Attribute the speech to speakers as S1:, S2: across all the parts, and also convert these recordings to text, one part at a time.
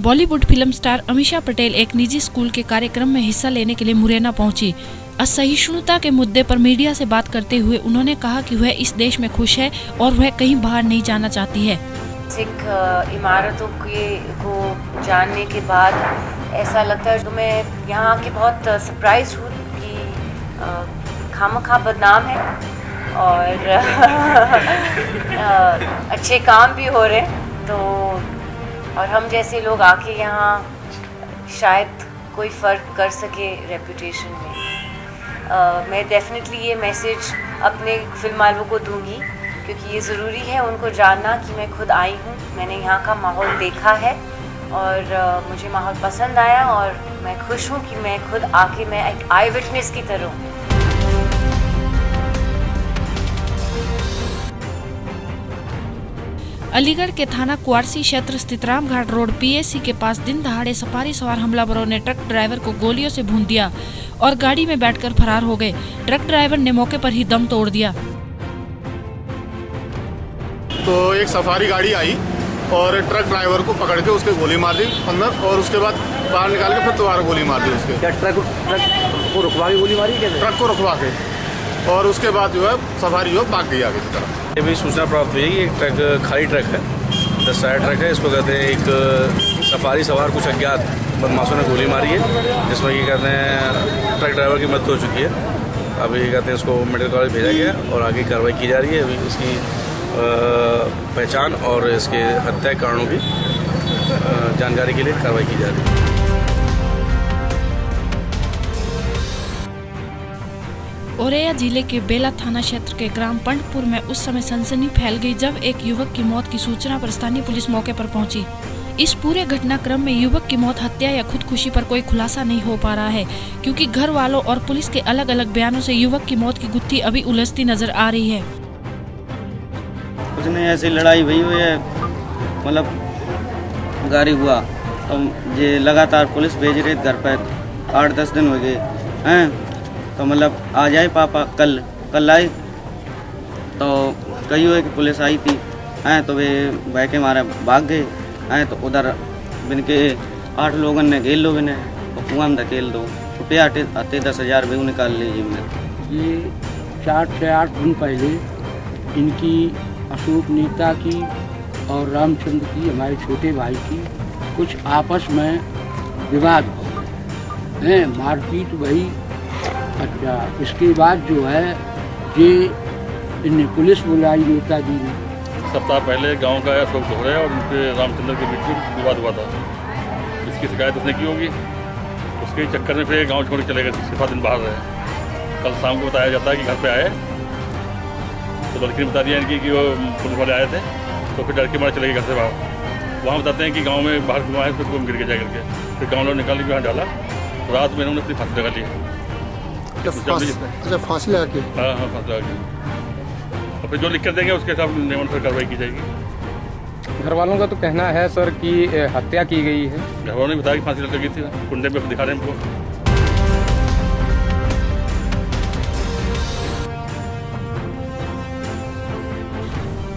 S1: Bollywood film star Amisha Patel एक निजी school के कार्यक्रम में हिस्सा लेने के लिए मुरैना पहुंची। असहिष्णुता के मुद्दे पर मीडिया से बात करते हुए उन्होंने कहा कि वह इस देश में खुश है और वह कहीं बाहर नहीं जाना चाहती है।
S2: इमारतों को जानने के बाद ऐसा लगता है, तो मैं यहाँ आके बहुत सरप्राइज हूँ कि खामखा बदनाम है और अच्छे काम भी हो रहे हैं, तो और हम जैसे लोग आके यहाँ शायद कोई फ़र्क कर सके रेपुटेशन में। मैं डेफिनेटली ये मैसेज अपने फिल्म वालों को दूंगी, क्योंकि ये ज़रूरी है उनको जानना कि मैं खुद आई हूँ, मैंने यहाँ का माहौल देखा है और मुझे माहौल पसंद आया और मैं खुश हूँ कि मैं खुद आके मैं एक आई विटनेस की तरह हूँ।
S1: अलीगढ़ के थाना कुआरसी क्षेत्र स्थित रामघाट रोड पीएसी के पास दिन दहाड़े सफारी सवार हमलावरों ने ट्रक ड्राइवर को गोलियों से भून दिया और गाड़ी में बैठकर फरार हो गए। ट्रक ड्राइवर ने मौके पर ही दम तोड़ दिया।
S3: तो एक सफारी गाड़ी आई और ट्रक ड्राइवर को पकड़ के उसके गोली मार दी अंदर, और उसके बाद बाहर निकाल के फिर दोबारा गोली मार दी उसके।
S4: क्या ट्रक को रुकवा के गोली मारी?
S3: ट्रक को रुकवा के, और उसके बाद जो है सफारी जो भाग गई आगे की तरफ।
S5: ये भी सूचना प्राप्त हुई है कि एक ट्रक खाली ट्रक है, 10 टायर ट्रक है, इसको कहते हैं एक सफारी सवार कुछ अज्ञात बदमाशों ने गोली मारी है, जिसमें ये कहते हैं ट्रक ड्राइवर की मृत्यु हो चुकी है। अभी ये कहते हैं इसको मेडिकल कॉलेज भेजा गया और आगे कार्रवाई की जा रही है। अभी इसकी पहचान और इसके हत्या के कारणों की जानकारी के लिए कार्रवाई की जा रही है।
S1: औरैया जिले के बेला थाना क्षेत्र के ग्राम पंडपुर में उस समय सनसनी फैल गई जब एक युवक की मौत की सूचना पर स्थानीय पुलिस मौके पर पहुंची। इस पूरे घटनाक्रम में युवक की मौत हत्या या खुदकुशी पर कोई खुलासा नहीं हो पा रहा है, क्योंकि घर वालों और पुलिस के अलग अलग बयानों से युवक की मौत की गुत्थी अभी उलझती नजर आ रही है।
S4: कुछ नहीं, ऐसी लड़ाई हुई है, मतलब गाड़ी हुआ तो ये लगातार पुलिस भेज रही घर पर, 8-10 दिन हो गए हैं। तो मतलब आ जाए पापा, कल आई तो कही हुए कि पुलिस आई थी हैं, तो वे भाई के मारे भाग गए हैं। तो उधर बिनके 8 लोगों ने घेर लो, बिने तो कुआं में धकेल दो, रुपया आते 10,000 भी निकाल लीजिए। में
S6: ये 4 से 8 दिन पहले इनकी अशोक नेता की और रामचंद्र की, हमारे छोटे भाई की, कुछ आपस में विवाद हो हैं, मारपीट भई। अच्छा, इसके बाद जो है ये इन्हें पुलिस बुलाई नेताजी ने।
S7: सप्ताह पहले गांव का अशोक ढोरे और उनके रामचंद्र के बीच में विवाद हुआ था। इसकी शिकायत उसने की होगी, उसके चक्कर में फिर गांव छोड़ के चले गए, 6-7 दिन बाहर रहे। कल शाम को बताया जाता है कि घर पे आए, तो लड़की ने बता दिया इनकी कि वो पुलिस वाले आए थे, तो फिर डर के मारे चले गए घर से बाहर। वहाँ बताते हैं कि गाँव में बाहर घुमाए, फिर घूम गिर के जाए करके, फिर गाँव लोग निकाल के वहाँ डाला। रात में इन्होंने अपनी फांसी लगा ली।
S3: अच्छा, फांसी लगा के?
S7: हाँ, फांसी लगा के। और फिर जो लिख कर देंगे उसके हिसाब से कार्रवाई की जाएगी।
S8: घर वालों का तो कहना है सर कि हत्या की गई है।
S7: घर वालों ने बताया कि फांसी लगी थी, कुंडे पे दिखा रहे हैं हमको।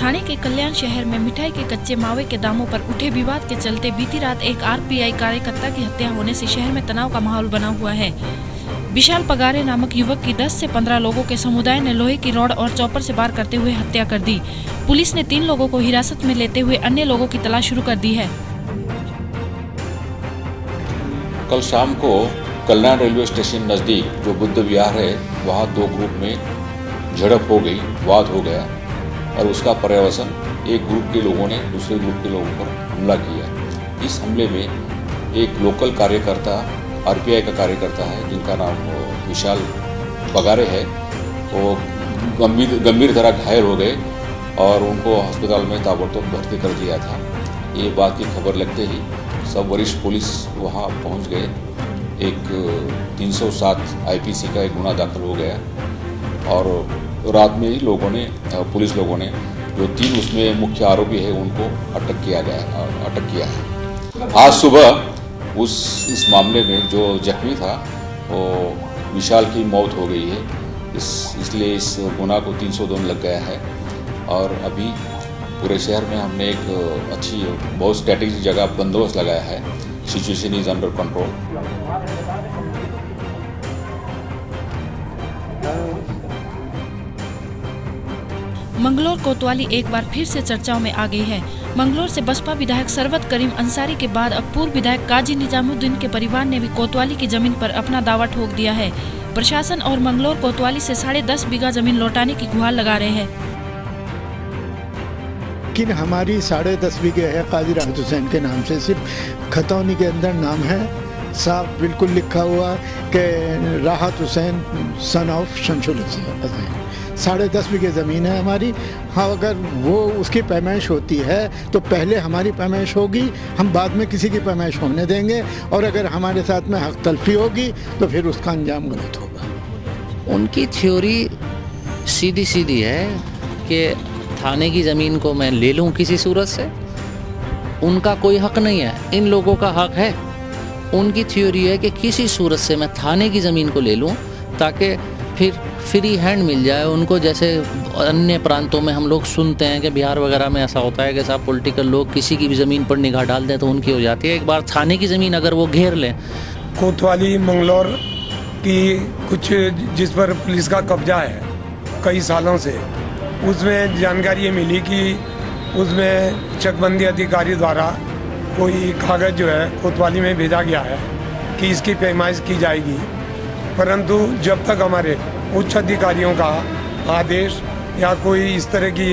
S1: थाने के कल्याण शहर में मिठाई के कच्चे मावे के दामों पर उठे विवाद के चलते बीती रात एक आरपीआई कार्यकर्ता की हत्या होने से शहर में तनाव का माहौल बना हुआ है। विशाल पगारे नामक युवक की 10 से 15 लोगों के समुदाय ने लोहे की रॉड और चॉपर से वार करते हुए हत्या कर दी। पुलिस ने 3 लोगों को हिरासत में लेते हुए अन्य लोगों की तलाश शुरू कर दी है।
S9: कल शाम को कल्याण रेलवे स्टेशन नज़दीक जो बुद्ध विहार है, वहाँ 2 ग्रुप में झड़प हो गई, वाद हो गया, और उसका पर्यवसन एक ग्रुप के लोगों ने दूसरे ग्रुप के लोगों पर हमला किया। इस हमले में एक लोकल कार्यकर्ता, आरपीआई का कार्यकर्ता है, जिनका नाम विशाल पगारे है, वो गंभीर तरह घायल हो गए और उनको अस्पताल में ताबड़तोड़ भर्ती कर दिया था। ये बात की खबर लगते ही सब वरिष्ठ पुलिस वहाँ पहुँच गए। एक 307 आईपीसी का एक गुना दाखिल हो गया और रात में ही पुलिस लोगों ने जो 3 उसमें मुख्य आरोपी है उनको अटक किया है। आज सुबह इस मामले में जो जख्मी था वो विशाल की मौत हो गई है, इसलिए इस गुना को 302 लग गया है और अभी पूरे शहर में हमने एक अच्छी बहुत स्ट्रैटेजिक जगह बंदोबस्त लगाया है। Situation is under control.
S1: Mangalore कोतवाली एक बार फिर से चर्चाओं में आ गई है। मंगलोर से बसपा विधायक सरवत करीम अंसारी के बाद अब पूर्व विधायक काजी निजामुद्दीन के परिवार ने भी कोतवाली की जमीन पर अपना दावा ठोक दिया है। प्रशासन और मंगलोर कोतवाली से 10.5 बीघा जमीन लौटाने की गुहार लगा रहे हैं।
S10: लेकिन हमारी 10.5 बीघे है काजी राहत हुसैन के नाम से, सिर्फ खतौनी के अंदर नाम है, साफ बिल्कुल लिखा हुआ कि राहत हुसैन सन ऑफ शमशुल हुसैन। 10.5 बीघे ज़मीन है हमारी। हाँ, अगर वो उसकी पैमाइश होती है तो पहले हमारी पैमाइश होगी, हम बाद में किसी की पैमाइश होने देंगे, और अगर हमारे साथ में हक तलफी होगी तो फिर उसका अंजाम गलत होगा।
S11: उनकी थ्योरी सीधी सीधी है कि थाने की ज़मीन को मैं ले लूं किसी सूरत से, उनका कोई हक नहीं है, इन लोगों का हक है। उनकी थ्योरी है कि किसी सूरत से मैं थाने की ज़मीन को ले लूं ताकि फिर फ्री हैंड मिल जाए उनको। जैसे अन्य प्रांतों में हम लोग सुनते हैं कि बिहार वगैरह में ऐसा होता है कि साहब पॉलिटिकल लोग किसी की भी ज़मीन पर निगाह डाल दें तो उनकी हो जाती है। एक बार थाने की ज़मीन अगर वो घेर लें।
S12: कोतवाली मंगलौर की कुछ जिस पर पुलिस का कब्जा है कई सालों से, उसमें जानकारी ये मिली कि उसमें चकबंदी अधिकारी द्वारा कोई कागज़ जो है कोतवाली में भेजा गया है कि इसकी पैमाइश की जाएगी, परंतु जब तक हमारे उच्च अधिकारियों का आदेश या कोई इस तरह की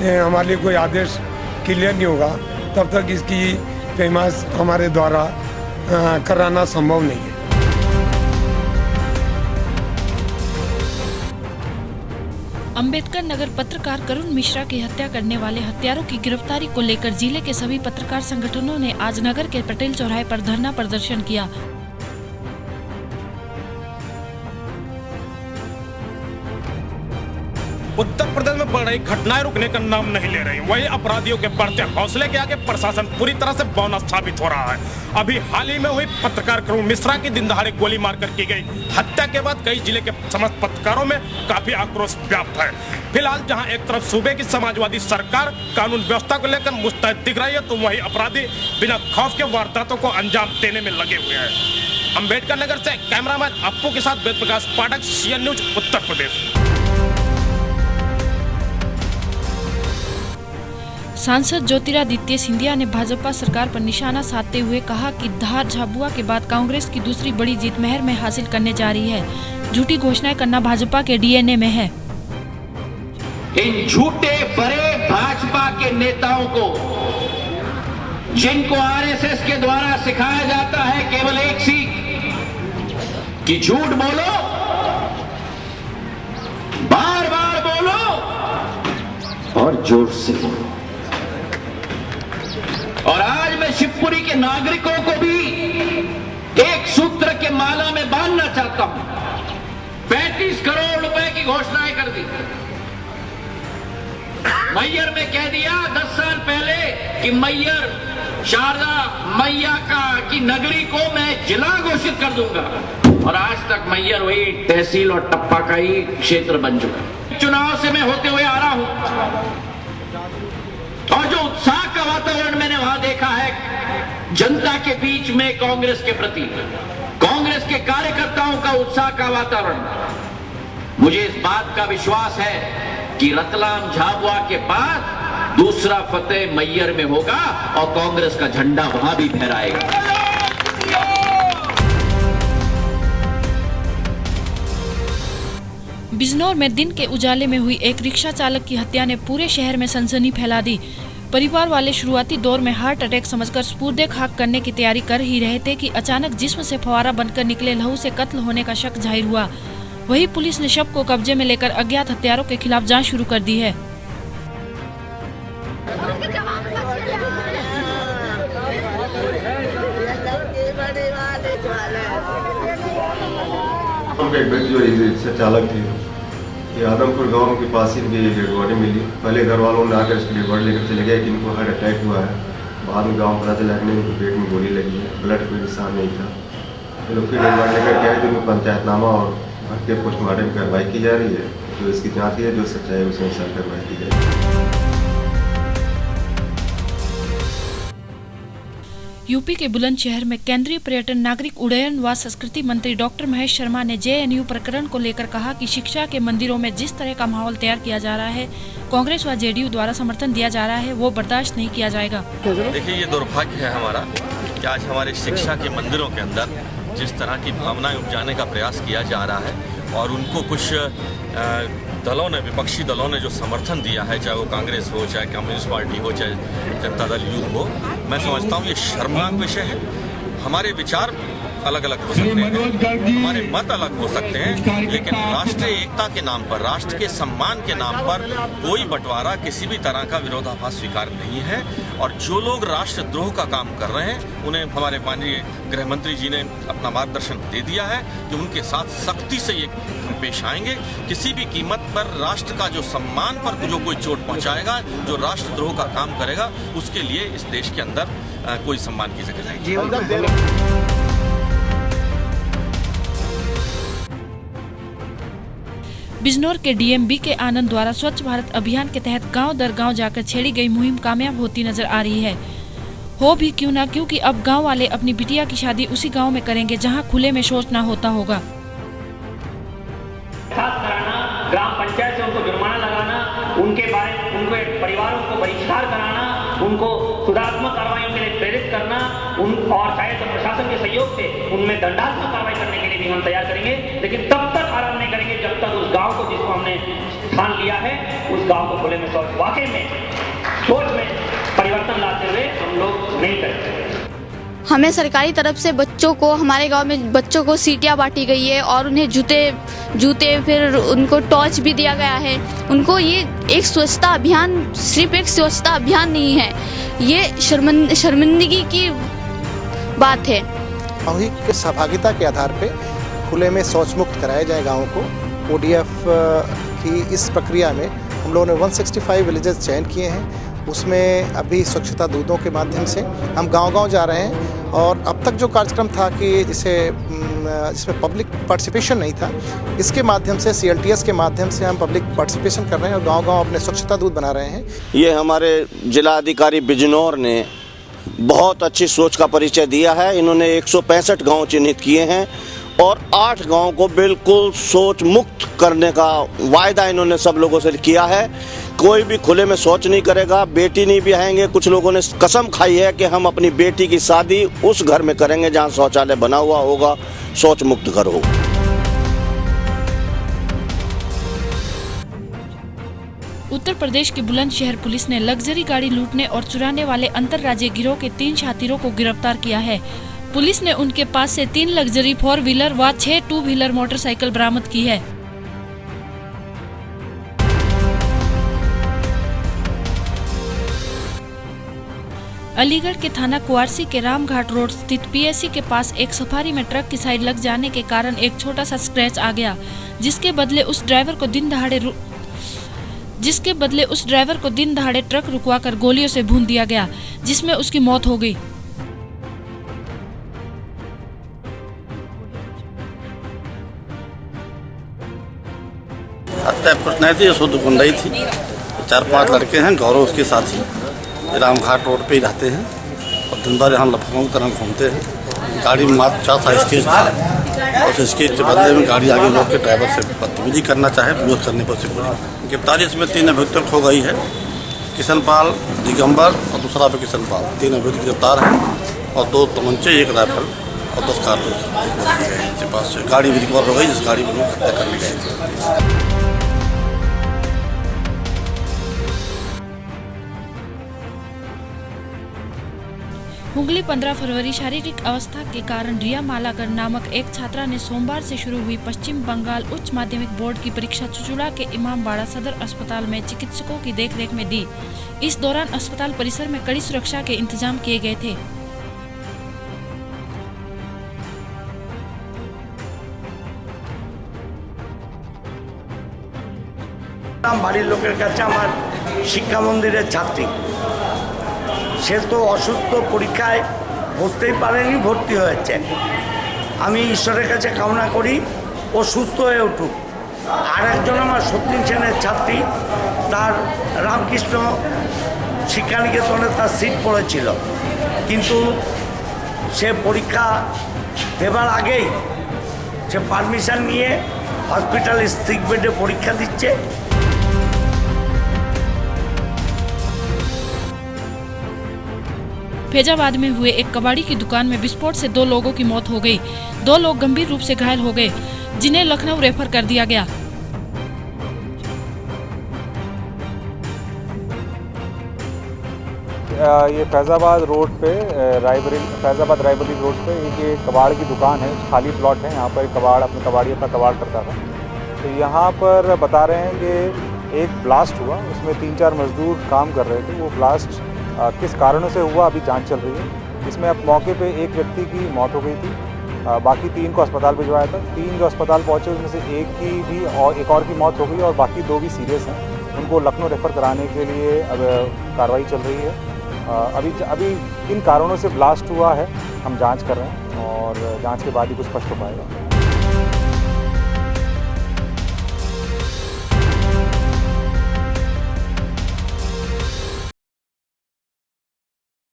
S12: हमारे लिए कोई आदेश क्लियर नहीं होगा तब तक इसकी पैमाइश हमारे द्वारा कराना संभव नहीं है।
S1: अंबेडकर नगर पत्रकार करुण मिश्रा की हत्या करने वाले हत्यारों की गिरफ्तारी को लेकर जिले के सभी पत्रकार संगठनों ने आज नगर के पटेल चौराहे पर धरना प्रदर्शन किया।
S13: उत्तर प्रदेश में बढ़ रही घटनाएं रुकने का नाम नहीं ले रही। वही अपराधियों के बढ़ते हौसले के आगे प्रशासन पूरी तरह से बौना साबित हो रहा है। अभी हाल ही में हुई पत्रकार करुण मिश्रा की दिन दहाड़े गोली मारकर की गई हत्या के बाद कई जिले के समस्त पत्रकारों में काफी आक्रोश व्याप्त है। फिलहाल जहां एक तरफ सूबे की समाजवादी सरकार कानून व्यवस्था को लेकर मुस्तैद दिख रही है, तो वही अपराधी बिना खौफ के वारदातों को अंजाम देने में लगे हुए हैं। अम्बेडकर नगर से कैमरामैन अप्पू के साथ वेद प्रकाश पाठक, CN न्यूज, उत्तर प्रदेश।
S1: सांसद ज्योतिरादित्य सिंधिया ने भाजपा सरकार पर निशाना साधते हुए कहा कि धार झाबुआ के बाद कांग्रेस की दूसरी बड़ी जीत महर में हासिल करने जा रही है। झूठी घोषणाएं करना भाजपा के DNA में है।
S14: इन झूठे बड़े भाजपा के नेताओं को, जिनको RSS के द्वारा सिखाया जाता है केवल एक सीख कि झूठ बोलो, बार बार बोलो और जोर से बोलो। और आज मैं शिवपुरी के नागरिकों को भी एक सूत्र के माला में बांधना चाहता हूं। 35 करोड़ रुपए की घोषणाएं कर दी। मैयर में कह दिया 10 साल पहले कि मैयर शारदा मैया की नगरी को मैं जिला घोषित कर दूंगा, और आज तक मैयर वही तहसील और टप्पा का ही क्षेत्र बन चुका। चुनाव से मैं होते हुए आ रहा हूं, और जो उत्साह का वातावरण मैंने वहां देखा है जनता के बीच में कांग्रेस के प्रति, कांग्रेस के कार्यकर्ताओं का उत्साह का वातावरण, मुझे इस बात का विश्वास है कि रतलाम झाबुआ के बाद दूसरा फतेह मैयर में होगा और कांग्रेस का झंडा वहां भी फहराएगा।
S1: बिजनौर में दिन के उजाले में हुई एक रिक्शा चालक की हत्या ने पूरे शहर में सनसनी फैला दी। परिवार वाले शुरुआती दौर में हार्ट अटैक समझकर स्पुर्दे खाक करने की तैयारी कर ही रहे थे कि अचानक जिस्म से फवारा बनकर निकले लहू से कत्ल होने का शक जाहिर हुआ। वहीं पुलिस ने शव को कब्जे में लेकर अज्ञात हत्यारों के खिलाफ जांच शुरू कर दी है।
S15: एक व्यक्ति जो रिक्शा चालक थे, ये आदमपुर गांव के पास ही इनकी डेड बॉडी मिली। पहले घर वालों ने आकर इसकी डेड बॉडी लेकर चले गए कि इनको हार्ट अटैक हुआ है। बाद में गांव पता चला कि इनको पेट में गोली लगी है, ब्लड कोई निशान नहीं था। ये लोग फिर डेड बॉडी लेकर गए तो इनको पंचायतनामा और भर के पोस्टमार्टम कार्रवाई की जा रही है। जो इसकी जाँच है, जो सच्चाई है उसे अनुसार कार्रवाई की जाएगी।
S1: यूपी के बुलंदशहर में केंद्रीय पर्यटन, नागरिक उड्डयन व संस्कृति मंत्री डॉक्टर महेश शर्मा ने जेएनयू प्रकरण को लेकर कहा कि शिक्षा के मंदिरों में जिस तरह का माहौल तैयार किया जा रहा है, कांग्रेस व जेडीयू द्वारा समर्थन दिया जा रहा है, वो बर्दाश्त नहीं किया जाएगा।
S16: देखिए, ये दुर्भाग्य है हमारा कि आज हमारे शिक्षा के मंदिरों के अंदर जिस तरह की भावनाएं उपजाने का प्रयास किया जा रहा है और उनको कुछ दलों ने, विपक्षी दलों ने जो समर्थन दिया है, चाहे वो कांग्रेस हो, चाहे कम्युनिस्ट पार्टी हो, चाहे जनता दल यूथ हो, मैं समझता हूँ ये शर्मनाक विषय है। हमारे विचार अलग अलग हो सकते हैं, हमारे मत अलग हो सकते हैं, लेकिन राष्ट्रीय एकता के नाम पर, राष्ट्र के सम्मान के नाम पर कोई बंटवारा, किसी भी तरह का विरोधाभास स्वीकार नहीं है। और जो लोग राष्ट्रद्रोह का काम कर रहे हैं, उन्हें हमारे माननीय गृह मंत्री जी ने अपना मार्गदर्शन दे दिया है कि उनके साथ सख्ती से ये पेश आएंगे। किसी भी कीमत पर राष्ट्र का जो सम्मान पर जो कोई चोट पहुंचाएगा, जो राष्ट्रद्रोह का काम करेगा, उसके लिए इस देश के अंदर कोई सम्मान की जगह नहीं।
S1: बिजनौर के डीएम BK आनंद द्वारा स्वच्छ भारत अभियान के तहत गांव दर गांव जाकर छेड़ी गई मुहिम कामयाब होती नजर आ रही है। हो भी क्यों ना, क्योंकि अब गांव वाले अपनी बिटिया की शादी उसी गांव में करेंगे जहां खुले में शौच न होता होगा।
S17: ग्राम पंचायत से उनको जुर्माना लगाना, उनके परिवारों को बहिष्कार कराना, उनको सुधारात्मक कार्रवाई के लिए प्रेरित करना, और शायद प्रशासन के सहयोग से उनमें दंडात्मक कार्रवाई करने के लिए भी हम तैयार करेंगे। लेकिन तब तक आराम नहीं करेंगे जब तक उस गांव को, जिसको हमने ठान लिया है, उस गांव को खुले में शौच, वाकई में सोच में परिवर्तन लाते हुए हम लोग नहीं करेंगे।
S18: हमें सरकारी तरफ से बच्चों को, हमारे गांव में बच्चों को सीटियां बांटी गई है और उन्हें जूते फिर उनको टॉर्च भी दिया गया है। उनको ये एक स्वच्छता अभियान सिर्फ एक स्वच्छता अभियान नहीं है, ये शर्मिंदगी की बात है।
S19: सामूहिक सहभागिता के आधार पे खुले में शौच मुक्त कराया जाए गाँव को। ODF की इस प्रक्रिया में हम लोगों ने 165 विलेजेस चयन किए हैं। उसमें अभी स्वच्छता दूतों के माध्यम से हम गांव-गांव जा रहे हैं और अब तक जो कार्यक्रम था कि जिसमें पब्लिक पार्टिसिपेशन नहीं था, इसके माध्यम से CLTS के माध्यम से हम पब्लिक पार्टिसिपेशन कर रहे हैं और गांव-गांव अपने स्वच्छता दूत बना रहे हैं।
S20: ये हमारे जिला अधिकारी बिजनौर ने बहुत अच्छी सोच का परिचय दिया है। इन्होंने 165 गाँव चिन्हित किए हैं और 8 गाँव को बिल्कुल शौच मुक्त करने का वायदा इन्होंने सब लोगों से किया है। कोई भी खुले में शौच नहीं करेगा, बेटी नहीं ब्याहेंगे। कुछ लोगों ने कसम खाई है कि हम अपनी बेटी की शादी उस घर में करेंगे जहां शौचालय बना हुआ होगा, शौच मुक्त घर हो।
S1: उत्तर प्रदेश की बुलंदशहर पुलिस ने लग्जरी गाड़ी लूटने और चुराने वाले अंतर्राज्यीय गिरोह के 3 शातिरों को गिरफ्तार किया है। पुलिस ने उनके पास से 3 लग्जरी 4 व्हीलर व 6 2 व्हीलर मोटरसाइकिल बरामद की है। अलीगढ़ के थाना कुआरसी के रामघाट रोड स्थित PSC के पास एक सफारी में ट्रक की साइड लग जाने के कारण एक छोटा सा स्क्रैच आ गया, जिसके बदले उस ड्राइवर को दिन दहाड़े ट्रक रुकवाकर गोलियों से भून दिया गया, जिसमें उसकी मौत हो गई।
S21: हत्या कुछ नहीं थी, शुद्ध गुंडाई थी। 4-5 लड़के हैं, गौरव उसके साथी, रामघाट रोड पे ही रहते हैं और दिन भर यहाँ लफंगों की तरह घूमते हैं। गाड़ी में मात्र 4 स्केच था और उस स्केच के बदले में गाड़ी आगे रोक के ड्राइवर से बदतमीजी करना चाहे, विरोध करने पर से गिरफ्तारी इसमें 3 अभियुक्त हो गई है। किशनपाल, दिगंबर और दूसरा पे किशनपाल, 3 अभियुक्त गिरफ्तार हैं और 2 तमंचे, 1 राइफल और 10 कारतूस के पास से गाड़ी भी रिकवर हो गई, जिस गाड़ी में लोग हत्या करने गए थे।
S1: हुगली 15 फरवरी शारीरिक अवस्था के कारण रिया मालाकर नामक एक छात्रा ने सोमवार से शुरू हुई पश्चिम बंगाल उच्च माध्यमिक बोर्ड की परीक्षा चुचुड़ा के इमामबाड़ा सदर अस्पताल में चिकित्सकों की देखरेख में दी। इस दौरान अस्पताल परिसर में कड़ी सुरक्षा के इंतजाम किए गए थे।
S22: বাড়ির লোকের কাছে আমার শিক্ষা মন্দিরের ছাত্রী, সে তো অসুস্থ, পরীক্ষায় বসতেই পারেনি, ভর্তি হয়েছে। আমি ঈশ্বরের কাছে কামনা করি ও সুস্থ হয়ে উঠুক। আর একজন আমার 37 শ্রেণীর ছাত্রী, তার রামকৃষ্ণ শিক্ষানিকেতনে তার সিট পড়েছিল, কিন্তু সে পরীক্ষা দেবার আগেই সে পারমিশন নিয়ে হসপিটালে সিক বেডে পরীক্ষা দিচ্ছে।
S1: फैजाबाद में हुए एक कबाड़ी की दुकान में विस्फोट से 2 लोगों की मौत हो गई। 2 लोग गंभीर रूप से घायल हो गए, जिन्हें लखनऊ रेफर कर दिया गया।
S2: ये फैज़ाबाद रोड पे फैज़ाबाद रायबरेली रोड पे एक कबाड़ की दुकान है, खाली प्लॉट है। यहाँ पर कबाड़ी अपना कबाड़ करता था। तो यहाँ पर बता रहे हैं कि एक ब्लास्ट हुआ, उसमें 3-4 मजदूर काम कर रहे थे। वो ब्लास्ट किस कारणों से हुआ अभी जांच चल रही है। इसमें अब मौके पे एक व्यक्ति की मौत हो गई थी, बाकी 3 को अस्पताल भिजवाया था। 3 जो अस्पताल पहुँचे उसमें से एक की भी और एक और की मौत हो गई और बाकी 2 भी सीरियस हैं। उनको लखनऊ रेफ़र कराने के लिए अब कार्रवाई चल रही है। अभी किन कारणों से ब्लास्ट हुआ है हम जांच कर रहे हैं और जांच के बाद ही कुछ स्पष्ट हो पाएगा।